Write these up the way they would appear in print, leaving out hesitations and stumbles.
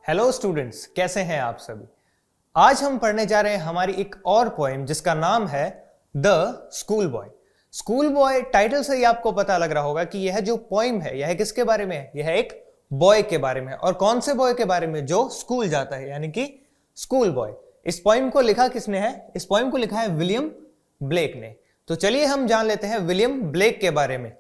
Hello students, कैसे हैं आप सभी। आज हम पढ़ने जा रहे हैं हमारी एक और पोएम जिसका नाम है the school boy. School boy title से ही आपको पता लग रहा होगा कि यह जो पोएम है यह किसके बारे में है। यह एक बॉय के बारे में है। और कौन से बॉय के बारे में? जो स्कूल जाता है, यानी कि स्कूल बॉय। इस पोएम को लिखा किसने है? इस पोएम को लिखा है विलियम ब्लेक ने। तो चलिए हम जान लेते हैं विलियम ब्लेक के बारे में।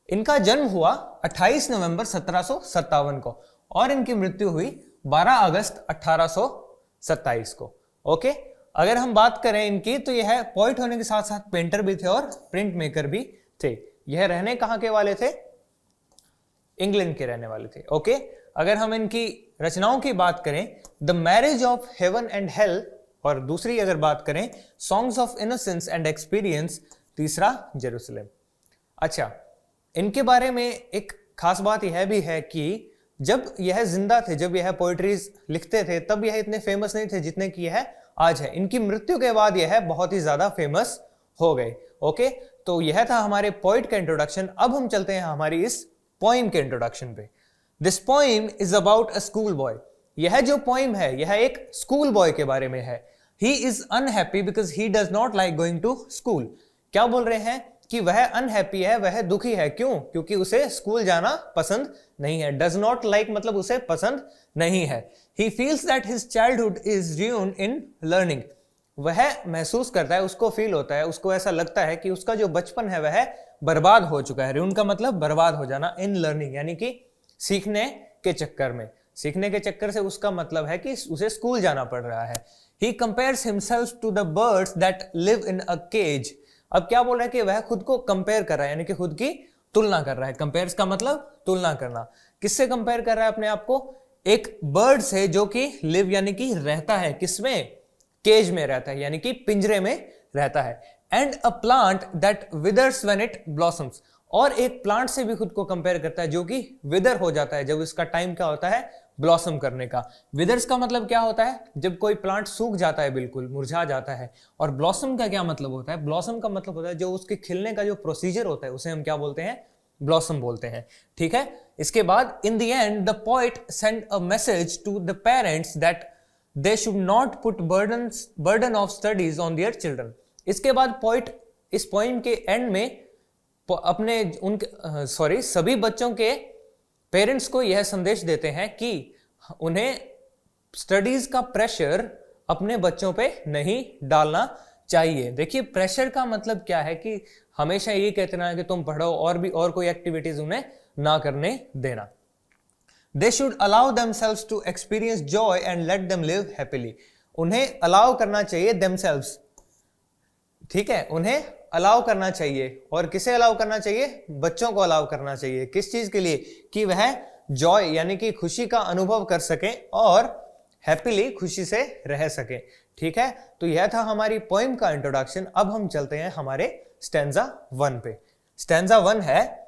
इनका जन्म हुआ 28 नवंबर 1757 को और इनकी मृत्यु हुई 12 अगस्त 1827 को। ओके, अगर हम बात करें इनकी तो यह पोइट होने के साथ साथ पेंटर भी थे और प्रिंट मेकर भी थे। यह रहने कहां के वाले थे? इंग्लैंड के रहने वाले थे। ओके, अगर हम इनकी रचनाओं की बात करें, the marriage of heaven and hell, और दूसरी अगर बात करें songs of innocence and experience, तीसरा जेरूसलम। अच्छा, इनके बारे में एक खास बात यह भी है कि जब यह जिंदा थे, जब यह पोएट्रीज लिखते थे, तब यह इतने फेमस नहीं थे जितने की यह आज है। इनकी मृत्यु के बाद यह बहुत ही ज्यादा फेमस हो गए। ओके, तो यह था हमारे पोइट का इंट्रोडक्शन। अब हम चलते हैं हमारी इस पोइम के इंट्रोडक्शन पे। This poem is about a school boy. यह जो पोइम है यह एक स्कूल बॉय के बारे में है। He is unhappy because he does not like going to school. क्या बोल रहे हैं कि वह अनहैप्पी है, वह दुखी है। क्यों? क्योंकि उसे स्कूल जाना पसंद नहीं है। डज नॉट लाइक मतलब उसे पसंद नहीं है। He feels that his childhood is ruined in learning. वह महसूस करता है, उसको फील होता है, उसको ऐसा लगता है कि उसका जो बचपन है वह बर्बाद हो चुका है। ruin का मतलब बर्बाद हो जाना, इन लर्निंग यानी कि सीखने के चक्कर में। सीखने के चक्कर से उसका मतलब है कि उसे स्कूल जाना पड़ रहा है। He compares himself to the birds that live in a cage. अब क्या बोल रहा है कि वह खुद को कंपेयर कर रहा है, यानी कि खुद की तुलना कर रहा है। कंपेयर्स का मतलब तुलना करना। किससे कंपेयर कर रहा है अपने आप को? एक बर्ड से जो कि लिव यानी कि रहता है, किसमें? केज में रहता है, यानी कि पिंजरे में रहता है। And a plant that withers when it blossoms. और एक प्लांट से भी खुद को कंपेयर करता है जो कि विदर हो जाता है जब इसका टाइम क्या होता है? ब्लॉसम करने का। विदर्स का मतलब क्या होता है? जब कोई प्लांट सूख जाता है, बिल्कुल मुरझा जाता है। और ब्लॉसम का क्या मतलब होता है? ब्लॉसम का मतलब होता है जो उसके खिलने का जो प्रोसीजर होता है उसे हम क्या बोलते हैं? ब्लॉसम बोलते हैं। ठीक है, इसके बाद in the end the poet send a message to the parents that they should not put burden of studies on their children. इसके बाद पोएट इस पोएम के एंड में अपने उनके सभी बच्चों के पेरेंट्स को यह संदेश देते हैं कि उन्हें स्टडीज का प्रेशर अपने बच्चों पे नहीं डालना चाहिए। देखिए, प्रेशर का मतलब क्या है कि हमेशा ये कहते ना कि तुम पढ़ो और भी और कोई एक्टिविटीज उन्हें ना करने देना। They should allow themselves to experience joy and let them live happily. उन्हें अलाउ करना चाहिए देमसेल्व्स, ठीक है, उन्हें अलाउ करना चाहिए। और किसे अलाउ करना चाहिए? बच्चों को अलाउ करना चाहिए। किस चीज के लिए? कि वह जॉय यानी कि खुशी का अनुभव कर सकें और हैप्पीली खुशी से रह सकें। ठीक है, तो यह था हमारी पोएम का इंट्रोडक्शन। अब हम चलते हैं हमारे स्टैंजा 1 पे। स्टैंजा 1 है,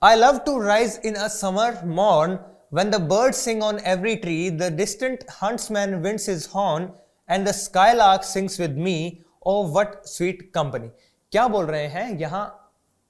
I love to rise in a summer morn when the birds sing on every tree, the distant huntsman winds his horn and the skylark sings with me, oh what sweet company। क्या बोल रहे हैं यहां?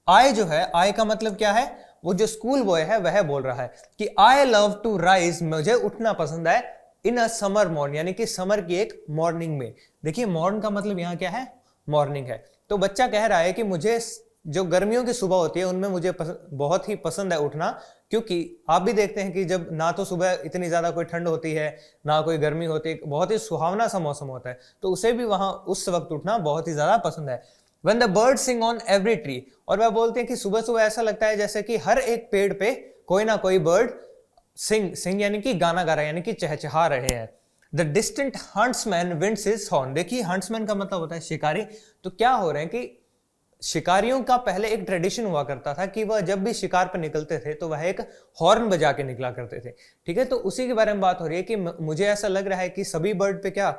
I जो है, I का मतलब क्या है? वो जो स्कूल बॉय है वह बोल रहा है कि I love to rise, मुझे उठना पसंद है, इन अ समर मॉर्निंग यानी कि समर की एक मॉर्निंग में। देखिए, मॉर्निंग का मतलब यहां क्या है? मॉर्निंग है। तो बच्चा कह रहा है कि मुझे जो गर्मियों की सुबह होती है उनमें मुझे बहुत ही पसंद है उठना, क्योंकि आप भी देखते हैं कि जब ना तो सुबह इतनी ज्यादा कोई ठंड होती है ना कोई गर्मी होती है, बहुत ही सुहावना सा मौसम होता है, तो उसे भी वहां उस वक्त उठना बहुत ही ज्यादा पसंद है। When the birds sing on every tree, और वह बोलते हैं कि सुबह सुबह ऐसा लगता है जैसे कि हर एक पेड़ पे कोई ना कोई बर्ड सिंग यानी कि गाना गा रहे हैं, यानी कि चहचहा रहे हैं। The distant huntsman winds his horn. देखिए, हंट्समैन का मतलब होता है शिकारी। तो क्या हो रहे हैं कि शिकारियों का पहले एक ट्रेडिशन हुआ करता था कि वह जब भी शिकार पर निकलते थे तो वह एक हॉर्न बजा के निकला करते थे। ठीक है, तो उसी के बारे में बात हो रही है कि मुझे ऐसा लग रहा है कि सभी बर्ड पे क्या,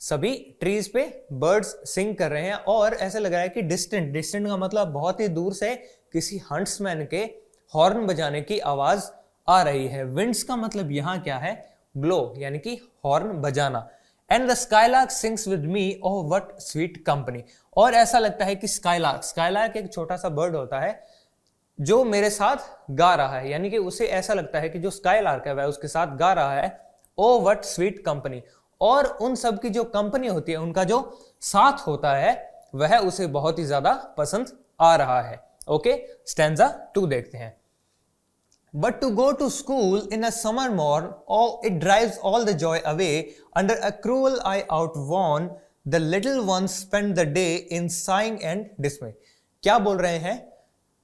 सभी ट्रीज पे बर्ड्स सिंग कर रहे हैं। और ऐसा लग रहा है कि डिस्टेंट का मतलब बहुत ही दूर से किसी हंट्समैन के हॉर्न बजाने की आवाज आ रही है। विंड्स का मतलब यहां क्या है? ब्लो, यानी कि हॉर्न बजाना। And the skylark sings with me, oh what sweet company. और ऐसा लगता है कि स्काईलार्क एक छोटा सा बर्ड होता है जो मेरे साथ गा रहा है, यानी कि उसे ऐसा लगता है कि जो स्काईलार्क है वह उसके साथ गा रहा है। ओ व्हाट स्वीट कंपनी, और उन सब की जो कंपनी होती है, उनका जो साथ होता है, वह उसे बहुत ही ज्यादा पसंद आ रहा है। ओके, स्टैंजा 2 देखते हैं। But to go to school in a summer morn, oh, it drives all the joy away. Under a cruel eye outworn, the little ones spend the day in sighing and dismay. क्या बोल रहे हैं?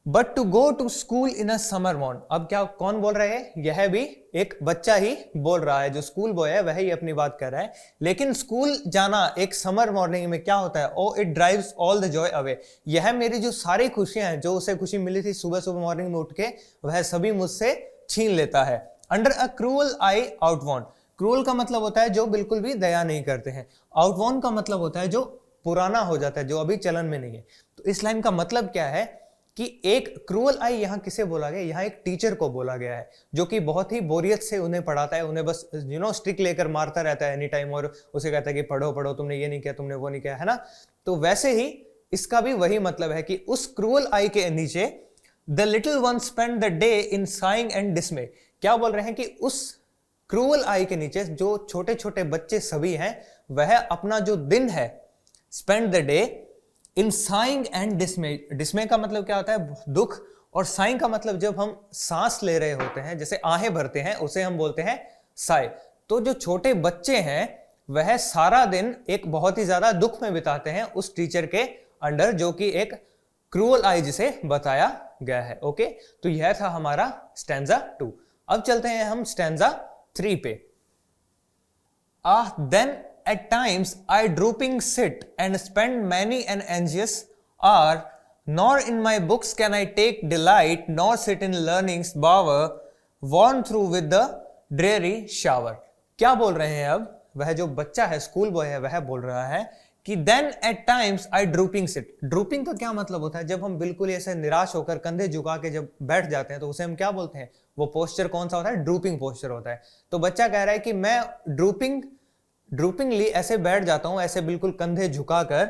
But to go to school in a summer morn. अब क्या कौन बोल रहे हैं? यह भी एक बच्चा ही बोल रहा है, जो स्कूल बॉय है वह ही अपनी बात कर रहा है। लेकिन स्कूल जाना एक समर मॉर्निंग में क्या होता है? Oh it drives all the joy away. यह मेरी जो सारी खुशियां हैं, जो उसे खुशी मिली थी सुबह सुबह मॉर्निंग में उठ के, वह सभी मुझसे छीन लेता है। Under a cruel eye outworn. Cruel का मतलब होता है जो बिल्कुल भी दया नहीं करते हैं। आउटवॉन का मतलब होता है जो पुराना हो जाता है, जो अभी चलन में नहीं है। तो इस लाइन का मतलब क्या है कि एक क्रूअल आई यहाँ किसे बोला गया? यहाँ एक टीचर को बोला गया है, जो कि बहुत ही बोरियत से उन्हें पढ़ाता है, उन्हें बस स्टिक लेकर मारता रहता है एनी टाइम, और उसे कहता है कि पढ़ो पढ़ो, तुमने ये नहीं किया, तुमने वो नहीं किया, है ना। तो वैसे ही इसका भी वही मतलब है कि उस क्रूअल आई के नीचे the little one spend the day in saying and डिसमे। क्या बोल रहे हैं कि उस क्रूअल आई के नीचे जो छोटे छोटे बच्चे सभी हैं, वह अपना जो दिन है, spend the day in saying and डिसमे। डिसमे का मतलब क्या होता है? दुख। और साइंग का मतलब जब हम सांस ले रहे होते हैं, जैसे आहें भरते हैं, उसे हम बोलते हैं साय। तो जो छोटे बच्चे हैं वह सारा दिन एक बहुत ही ज्यादा दुख में बिताते हैं उस टीचर के अंडर, जो कि एक क्रूअल आई जिसे बताया गया है। ओके, तो यह था हमारा स्टैंजा 2। अब चलते हैं हम स्टैंजा 3 पे। Then at times I drooping sit and spend many an anxious hour, nor in my books can I take delight, nor sit in learning's bower, worn through with the dreary shower. क्या बोल रहे हैं? अब वह जो बच्चा है, school boy है, वह बोल रहा है कि then at times I drooping sit। drooping का क्या मतलब होता है? जब हम बिल्कुल ऐसे निराश होकर कंधे झुका के जब बैठ जाते हैं, तो उसे हम क्या बोलते हैं? वो पोस्चर कौन सा होता है? ड्रूपिंग पोस्चर होता है। तो बच्चा कह रहा है कि मैं ड्रूपिंगली ऐसे बैठ जाता हूं, ऐसे बिल्कुल कंधे झुकाकर,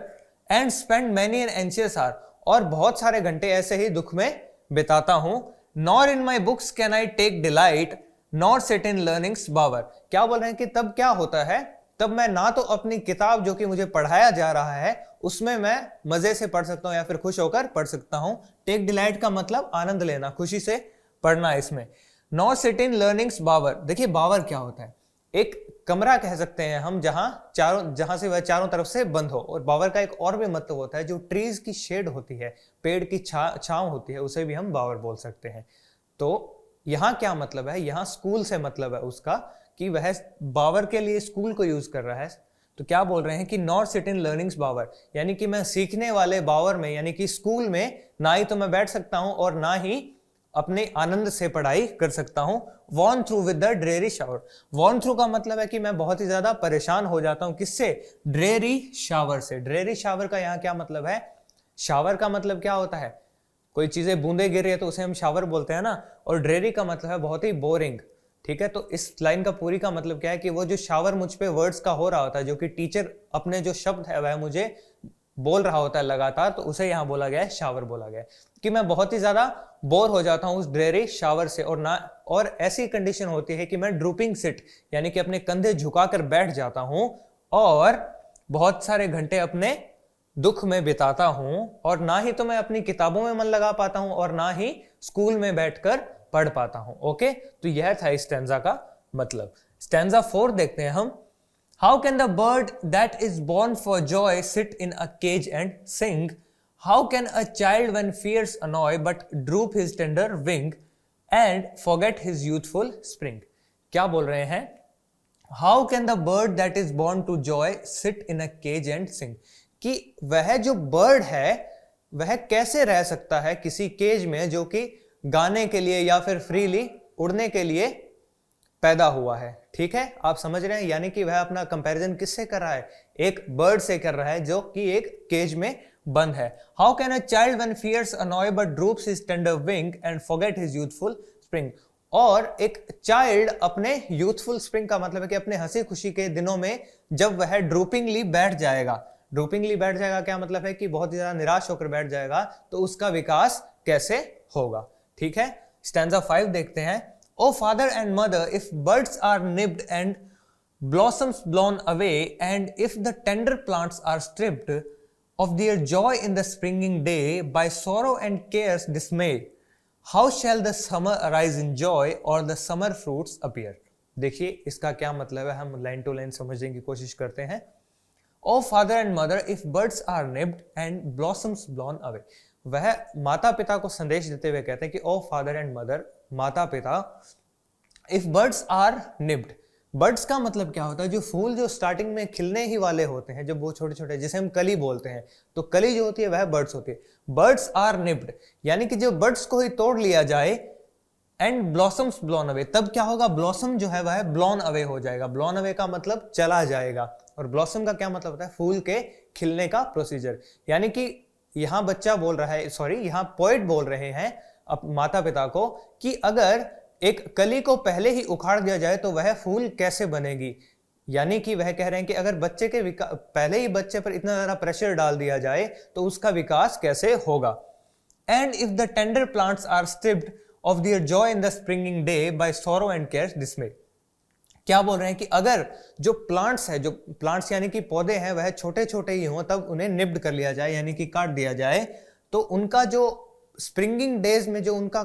and spend many an anxious hour, और बहुत सारे घंटे ऐसे ही दुख में बिताता हूं। Nor in my books can I take delight, nor sit in learning's bower. क्या बोल रहे हैं कि तब क्या होता है? तब मैं ना तो अपनी किताब जो कि मुझे पढ़ाया जा रहा है उसमें मैं मजे से पढ़ सकता हूं या फिर खुश होकर पढ़ सकता हूं। टेक डिलाइट का मतलब आनंद लेना, खुशी से पढ़ना इसमें। नॉर सिट इन लर्निंग्स बावर। देखिए बावर क्या होता है? एक कमरा कह सकते हैं हम, जहां से वह चारों तरफ से बंद हो। और बावर का एक और भी मतलब होता है, जो ट्रीज की शेड होती है, पेड़ की छांव होती है, उसे भी हम बावर बोल सकते हैं। तो यहां क्या मतलब है? यहां स्कूल से मतलब है उसका, कि वह बावर के लिए स्कूल को यूज कर रहा है। तो क्या बोल रहे हैं कि नॉट सिट इन लर्निंग्स बावर, यानी कि मैं सीखने वाले बावर में, यानी कि स्कूल में ना ही तो मैं बैठ सकता हूं और ना ही अपने आनंद से पढ़ाई कर सकता हूं। Worn through with the dreary shower. Worn through का मतलब है कि मैं बहुत ही ज्यादा परेशान हो जाता हूं। किससे? ड्रेरी शावर से। ड्रेरी शावर का यहाँ क्या मतलब है? शावर का मतलब क्या होता है? कोई चीजें बूंदे गिर रही है तो उसे हम शावर बोलते हैं ना। और ड्रेरी का मतलब है बहुत ही बोरिंग। ठीक है, तो इस लाइन का पूरी का मतलब क्या है कि वो जो शावर मुझ पे वर्ड्स का हो रहा होता है, जो कि टीचर अपने जो शब्द है वह मुझे बोल रहा होता है लगातार, तो उसे यहां बोला गया है शावर बोला गया है। कि मैं बहुत ही ज्यादा बोर हो जाता हूं उस ड्रेरी शावर से। और ऐसी कंडीशन होती है कि मैं ड्रूपिंग सिट, यानी कि अपने कंधे झुकाकर बैठ जाता हूं और बहुत सारे घंटे अपने दुख में बिताता हूं, और ना ही तो मैं अपनी किताबों में मन लगा पाता हूं और ना ही स्कूल में बैठकर पढ़ पाता हूं। ओके, तो यह था इस स्टैंजा का मतलब। स्टैंजा 4 देखते हैं हम। How can the bird that is born for joy sit in a cage and sing? How can a child when fears annoy but droop his tender wing and forget his youthful spring? क्या बोल रहे हैं? How can the bird that is born to joy sit in a cage and sing? कि वह जो bird है वह कैसे रह सकता है किसी केज में, जो कि गाने के लिए या फिर फ्रीली उड़ने के लिए पैदा हुआ है। ठीक है, आप समझ रहे हैं? यानी कि वह अपना कंपैरिजन किससे कर रहा है? एक बर्ड से कर रहा है जो कि एक केज में बंद है। How can a child when fears annoy but droops his tender wing and forget his youthful spring. और एक चाइल्ड अपने यूथफुल स्प्रिंग का मतलब है कि अपने हंसी खुशी के दिनों में जब वह ड्रूपिंगली बैठ जाएगा। ड्रूपिंगली बैठ जाएगा क्या मतलब है? कि बहुत ही ज्यादा निराश होकर बैठ जाएगा, तो उसका विकास कैसे होगा। ठीक है, स्टैंजा 5 देखते हैं। O father and mother, if birds are nipped and blossoms blown away, and if the tender plants are stripped of their joy in the springing day, by sorrow and cares dismayed, how shall the summer arise in joy, or the summer fruits appear? देखिए इसका क्या मतलब है, हम line to line समझने की कोशिश करते हैं। O father and mother, if birds are nipped and blossoms blown away, वह माता पिता को संदेश देते हुए कहते हैं कि ओ फादर एंड मदर, माता पिता, इफ बर्ड्स आर निब्ड, बर्ड्स का मतलब क्या होता है, जो फूल जो स्टार्टिंग में खिलने ही वाले होते हैं, जब वो छोटे छोटे, जिसे हम कली बोलते हैं, तो कली जो होती है वह बर्ड्स होती है। बर्ड्स आर निब्ड यानी कि जो बर्ड्स को ही तोड़ लिया जाए, एंड ब्लॉसम्स ब्लॉन अवे, तब क्या होगा, ब्लॉसम जो है वह ब्लॉन अवे हो जाएगा। ब्लॉन अवे का मतलब चला जाएगा, और ब्लॉसम का क्या मतलब होता है, फूल के खिलने का प्रोसीजर। यानी कि यहां बच्चा बोल रहा है, सॉरी यहां पोएट बोल रहे हैं माता पिता को कि अगर एक कली को पहले ही उखाड़ दिया जाए तो वह फूल कैसे बनेगी। यानी कि वह कह रहे हैं कि अगर बच्चे के पहले ही बच्चे पर इतना ज्यादा प्रेशर डाल दिया जाए तो उसका विकास कैसे होगा। And if the tender plants are stripped off their joy in the springing day by sorrow and care dismay, क्या बोल रहे हैं कि अगर जो प्लांट्स है, जो प्लांट्स यानी कि पौधे हैं, वह छोटे छोटे ही हों, तब उन्हें निब्ड कर लिया जाए यानी कि काट दिया जाए, तो उनका जो स्प्रिंगिंग डेज में जो उनका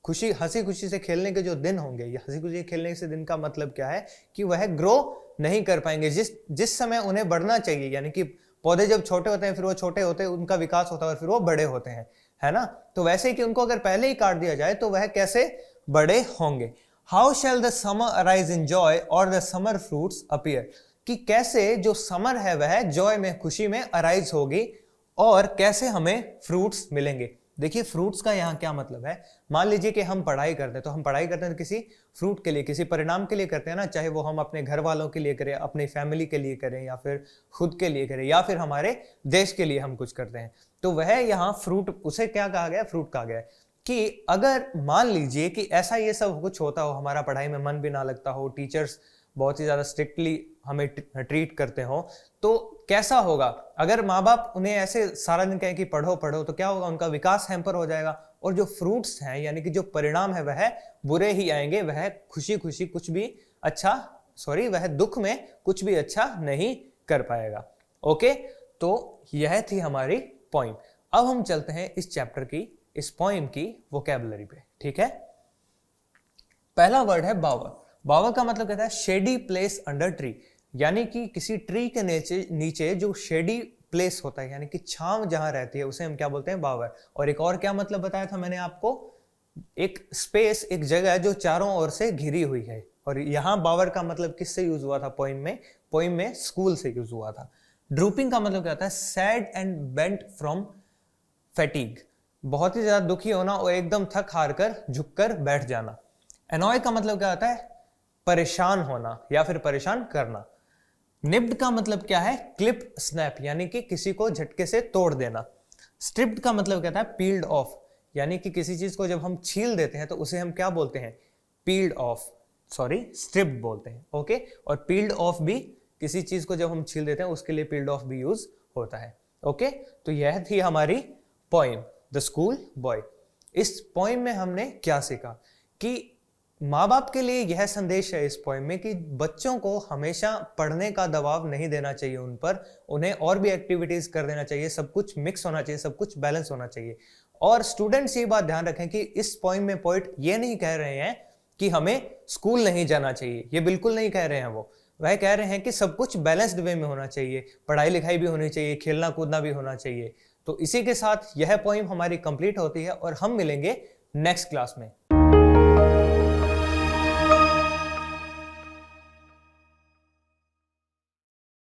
खुशी, हंसी खुशी से खेलने के जो दिन होंगे, ये हंसी खुशी खेलने से दिन का मतलब क्या है कि वह ग्रो नहीं कर पाएंगे। जिस समय उन्हें बढ़ना चाहिए, यानी कि पौधे जब छोटे होते हैं फिर वो छोटे होते हैं, उनका विकास होता है और फिर वो बड़े होते हैं, है ना। तो वैसे ही कि उनको अगर पहले ही काट दिया जाए तो वह कैसे बड़े होंगे। How shell the summer arise in joy और द समर फ्रूट्स अपीयर, कि कैसे जो समर है वह जॉय में, खुशी में अराइज होगी और कैसे हमें फ्रूट्स मिलेंगे। देखिए फ्रूट्स का यहाँ क्या मतलब है, मान लीजिए कि हम पढ़ाई करते हैं, तो हम पढ़ाई करते हैं तो किसी फ्रूट के लिए, किसी परिणाम के लिए करते हैं ना, चाहे वो हम अपने घर वालों के लिए करें, अपनी फैमिली के लिए करें, या फिर खुद के लिए करें, या फिर हमारे देश के लिए हम कुछ करते हैं, तो वह यहाँ फ्रूट, उसे क्या कहा गया, फ्रूट कहा गया है। कि अगर मान लीजिए कि ऐसा ये सब कुछ होता हो, हमारा पढ़ाई में मन भी ना लगता हो, टीचर्स बहुत ही ज्यादा स्ट्रिक्टली हमें ट्रीट करते हो, तो कैसा होगा। अगर माँ बाप उन्हें ऐसे सारा दिन कहें कि पढ़ो पढ़ो, तो क्या होगा, उनका विकास हैम्पर हो जाएगा, और जो फ्रूट्स हैं यानी कि जो परिणाम है वह बुरे ही आएंगे। वह खुशी खुशी कुछ भी अच्छा, सॉरी वह दुख में कुछ भी अच्छा नहीं कर पाएगा। ओके, तो यह थी हमारी पोइम। अब हम चलते हैं इस चैप्टर की, इस पोइम की वोकैबुलरी पे, ठीक है। पहला वर्ड है बावर। बावर का मतलब कहता है शेडी प्लेस अंडर ट्री, यानी कि किसी ट्री के नीचे जो शेडी प्लेस होता है, यानी कि छांव जहां रहती है, उसे हम क्या बोलते हैं, बावर। और एक और क्या मतलब बताया था मैंने आपको, एक स्पेस, एक जगह जो चारों ओर से घिरी हुई है। और यहां बावर का मतलब किससे यूज हुआ था पोइम में, पोइम में स्कूल से यूज हुआ था। ड्रूपिंग का मतलब क्या होता है, sad and bent from fatigue, बहुत ही ज्यादा दुखी होना और एकदम थक हार कर झुककर बैठ जाना। एनॉय का मतलब क्या होता है, परेशान होना या फिर परेशान करना। निब्ड का मतलब क्या है, क्लिप स्नैप, यानी कि किसी को झटके से तोड़ देना। स्ट्रिप्ड का मतलब कहता है पील्ड ऑफ, यानी कि किसी चीज को जब हम छील देते हैं तो उसे हम क्या बोलते हैं, पील्ड ऑफ, सॉरी स्ट्रिप्ड बोलते हैं। ओके, और पील्ड ऑफ भी, किसी चीज को जब हम छील देते हैं उसके लिए पील्ड ऑफ भी यूज होता है। ओके, तो यह थी हमारी पोइम द स्कूल बॉय। इस पोइम में हमने क्या सीखा कि माँ बाप के लिए यह संदेश है इस पोइम में कि बच्चों को हमेशा पढ़ने का दबाव नहीं देना चाहिए उन पर, उन्हें और भी एक्टिविटीज कर देना चाहिए, सब कुछ मिक्स होना चाहिए, सब कुछ बैलेंस होना चाहिए। और स्टूडेंट्स ये बात ध्यान रखें कि इस पोइम में पोइट ये नहीं कह रहे हैं कि हमें स्कूल नहीं जाना चाहिए, ये बिल्कुल नहीं कह रहे हैं वो। वह कह रहे हैं कि सब कुछ बैलेंस्ड वे में होना चाहिए, पढ़ाई लिखाई भी होनी चाहिए, खेलना कूदना भी होना चाहिए। तो इसी के साथ यह पोइम हमारी कंप्लीट होती है और हम मिलेंगे नेक्स्ट क्लास में।